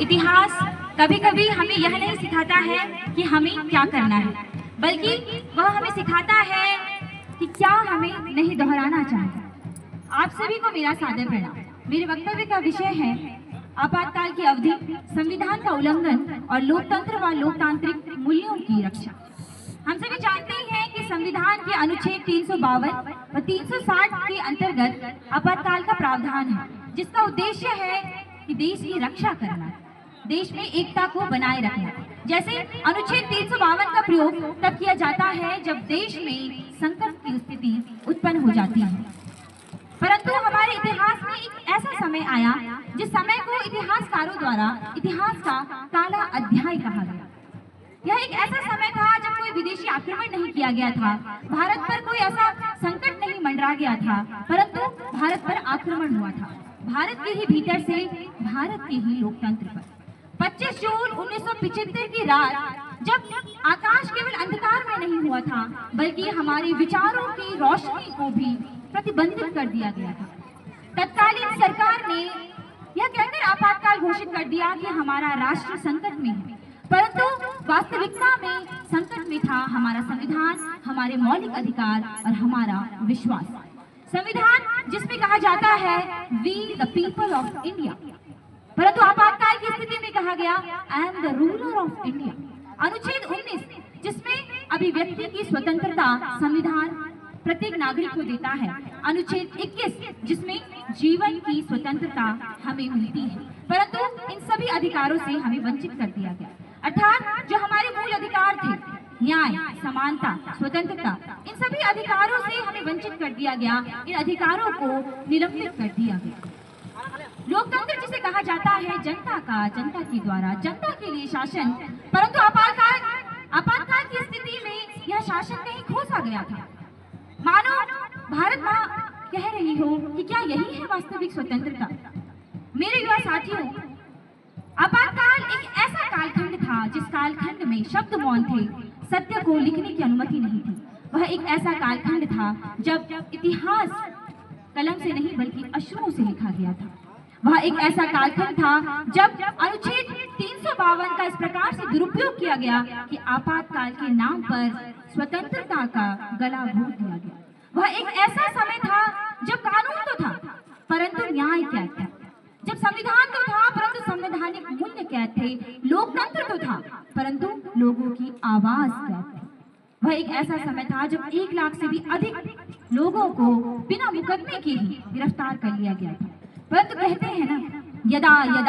इतिहास कभी कभी हमें यह नहीं सिखाता है कि हमें क्या करना है, बल्कि वह हमें सिखाता है कि क्या हमें नहीं दोहराना चाहिए। आप सभी को मेरा सादर प्रणाम। मेरे वक्तव्य का विषय है आपातकाल की अवधि, संविधान का उल्लंघन और लोकतंत्र व लोकतांत्रिक मूल्यों की रक्षा। हम सभी जानते हैं कि संविधान के अनुच्छेद 352 व 360 के अंतर्गत आपातकाल का प्रावधान है, जिसका उद्देश्य है कि देश की रक्षा करना, देश में एकता को बनाए रखना। जैसे अनुच्छेद 352 का प्रयोग तब किया जाता है जब देश में संकट की स्थिति उत्पन्न हो जाती है। परंतु हमारे इतिहास में एक ऐसा समय आया जिस समय को इतिहासकारों द्वारा इतिहास का काला अध्याय कहा गया। यह एक ऐसा समय था जब कोई विदेशी आक्रमण नहीं किया गया था, भारत पर कोई ऐसा संकट नहीं मंडरा गया था, परंतु भारत पर आक्रमण हुआ था, भारत के ही भीतर से, भारत के ही लोकतंत्र पर। 25 जून 1975 की रात जब आकाश केवल अंधकार में नहीं हुआ था, बल्कि हमारे विचारों की रोशनी को भी प्रतिबंधित कर दिया गया था। तत्कालीन सरकार ने यह कहकर आपातकाल घोषित कर दिया कि हमारा राष्ट्र संकट में है, परंतु वास्तविकता में संकट में था हमारा संविधान, हमारे मौलिक अधिकार और हमारा विश्वास। संविधान जिसमें कहा जाता है we the people of India, परंतु आपातकाल की स्थिति में कहा गया I am the ruler of India. अनुच्छेद 19 जिसमें अभिव्यक्ति की स्वतंत्रता संविधान प्रत्येक नागरिक को देता है। अनुच्छेद 21 जिसमें जीवन की स्वतंत्रता हमें मिलती है, परंतु इन सभी अधिकारों से हमें वंचित कर दिया गया। अर्थात जो हमारे मूल अधिकार थे, न्याय, समानता, स्वतंत्रता, इन सभी अधिकारों से हमें वंचित कर दिया गया, इन अधिकारों को निलंबित कर दिया गया। लोकतंत्र जिसे कहा जाता है जनता का, जनता के द्वारा, जनता के लिए शासन, परंतु आपातकाल की स्थिति में यह शासन कहीं खो सा गया था। मानो भारत माँ कह रही हो कि क्या यही है वास्तविक स्वतंत्रता। मेरे युवा साथियों, आपातकाल एक ऐसा कालखंड था जिस कालखंड में शब्द मौन थे, सत्य को लिखने की अनुमति नहीं थी। वह एक ऐसा कालखंड था जब इतिहास कलम से नहीं बल्कि अश्रुओं से लिखा गया था। वह एक ऐसा कालखंड था जब अनुच्छेद 352 का इस प्रकार से दुरुपयोग किया गया कि आपातकाल के नाम पर स्वतंत्रता का गला घोट दिया गया। वह एक ऐसा समय था जब कानून तो था परंतु न्याय क्या था, जब संविधान तो था परंतु संवैधानिक मूल्य क्या थे, लोकतंत्र तो था परंतु लोगों की आवाज क्या थी। वह एक ऐसा समय था जब 1 लाख से भी अधिक लोगों को बिना मुकदमे के ही गिरफ्तार कर लिया गया था। परंतु कहते हैं ना, यदा यदा